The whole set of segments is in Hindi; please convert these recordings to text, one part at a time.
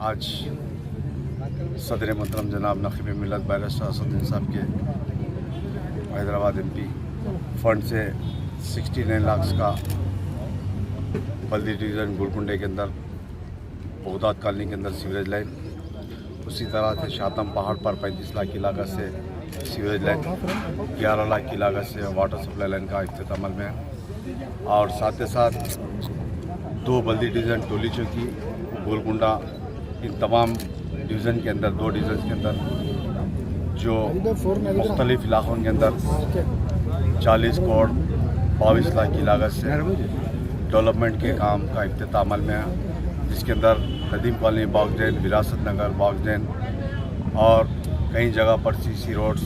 आज सदर मोहतरम जनाब नकीब मिल्लत बैरिस्टर असदुद्दीन साहब के हैदराबाद MP फंड से 69 लाख का बल्दी डिवीज़न गोलकुंडे के अंदर बगदाद कॉलोनी के अंदर सीवरेज लाइन, उसी तरह से शातम पहाड़ पर 35 लाख की लागत से सीवरेज लाइन, 11 लाख की लागत से वाटर सप्लाई लाइन का इख्तिताम में है। और साथ ही साथ 2 बल्दी डिवीज़न टोली चौकी गोलकुंडा, इन तमाम डिवीज़न के अंदर 2 डिवीज़न के अंदर जो मुख्तलिफ इलाक़ों के अंदर 40 करोड़ 22 लाख की लागत से डेवलपमेंट के काम का इख्तिताम में है, जिसके अंदर नदीम कॉलोनी, बागजैन, विरासत नगर, बागजैन और कई जगह पर CC रोड्स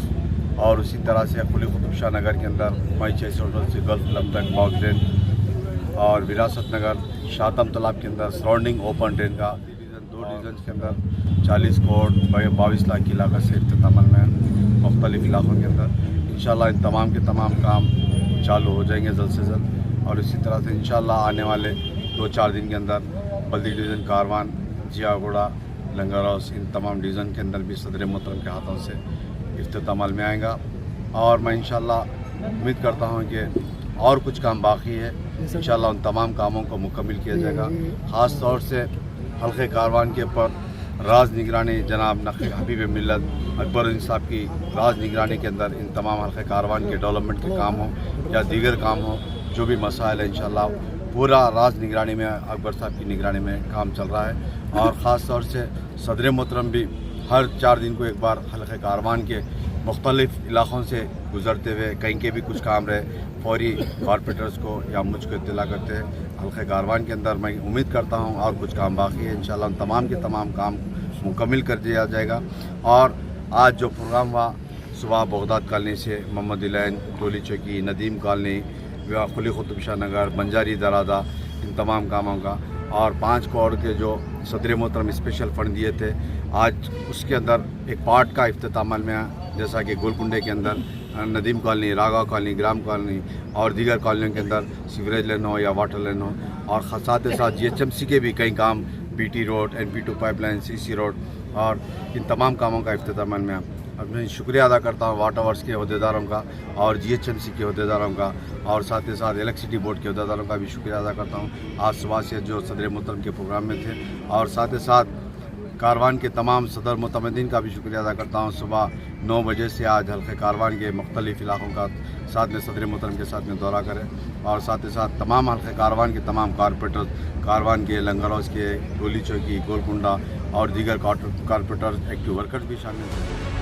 और उसी तरह से कुली कुतुब शाह नगर के अंदर मई 6 होटल से गल्फ क्लब तक बागजैन और विरासत नगर, शातम तालाब के अंदर सराउंडिंग ओपन ड्रेन का 2 डिवीज़न के अंदर 40 करोड़ 22 लाख की लागत से इख्तिताम में है मुख्तलिफ इलाक़ों के अंदर। इंशाल्लाह इन तमाम के तमाम काम चालू हो जाएंगे जल्द से जल्द। और इसी तरह से इंशाल्लाह आने वाले 2-4 दिन के अंदर बल्दी डिवीज़न कारवान, जियागुड़ा, लंगर हाउस, इन तमाम डिवीज़न के अंदर भी सदर मोहतरम के हाथों से इख्तिताम में आएगा। और मैं इंशाल्लाह उम्मीद करता हूँ कि और कुछ काम बाकी है, इंशाल्लाह उन तमाम कामों को मुकम्मल किया जाएगा। ख़ास तौर से हल्के कारवान के ऊपर राज निगरानी जनाब नकीब हबीब मिल्लत अकबरुद्दीन साहब की राज निगरानी के अंदर इन तमाम हल्के कारवान के डेवलपमेंट के काम हो या दीगर काम हो, जो भी मसाइल है इंशाल्लाह पूरा राज निगरानी में अकबर साहब की निगरानी में काम चल रहा है। और ख़ास तौर से सदर मोहतरम भी हर 4 दिन को एक बार हल्के कारवान के मुख्तलिफ इलाक़ों से गुज़रते हुए कहीं के भी कुछ काम रहे फौरी कॉरपोरेटर्स को या मुझको इत्तला करते हैं हल्के कारवान के अंदर। मैं उम्मीद करता हूँ और कुछ काम बाकी है, इंशाल्लाह उन तमाम के तमाम काम मुकम्मल कर दिया जाएगा। और आज जो प्रोग्राम हुआ सुबह बगदाद कॉलोनी से मोहम्मद लैन, टोली चौकी, नदीम कॉलोनी, कुली कुतुब शाह नगर, बंजारी दरादा, इन तमाम कामों का और 5 करोड़ के जो सदर मोहतरम स्पेशल फ़ंड दिए थे, आज उसके अंदर एक पार्ट का इख्तिताम में है, जैसा कि गोलकुंडे के अंदर नदीम कॉलोनी, रागा कॉलोनी, ग्राम कॉलोनी और दीगर कॉलोनियों के अंदर सीवरेज लाइन हो या वाटर लाइन हो। और साथ ही साथ GHMC के भी कई काम BT road, MP2 pipeline, CC road और इन तमाम कामों का इख्तिताम में है। अब मैं शुक्रिया अदा करता हूँ वाटर वर्क्स के अहदेदारों का और GHMC के अहदेदारों का और साथ ही साथ इलेक्ट्रिसिटी बोर्ड के अहदेदारों का भी शुक्रिया अदा करता हूँ आज सुबह से जो सदर मोहतरम के प्रोग्राम में थे। और साथ ही साथ कारवान के तमाम सदर मुतमदीन का भी शुक्रिया अदा करता हूँ। सुबह 9 बजे से आज हल्के कारवान के मुख्तलिफ इलाक़ों का साथ में सदर मोहतरम के साथ में दौरा करें और साथ ही साथ तमाम हल्के कारवान के तमाम कारपोरेटर, कारवान के, लंगर हाउस के, टोली चौकी, गोलकुंडा और दीगर कारपोरेटर, एक्टिव वर्कर्स भी शामिल थे।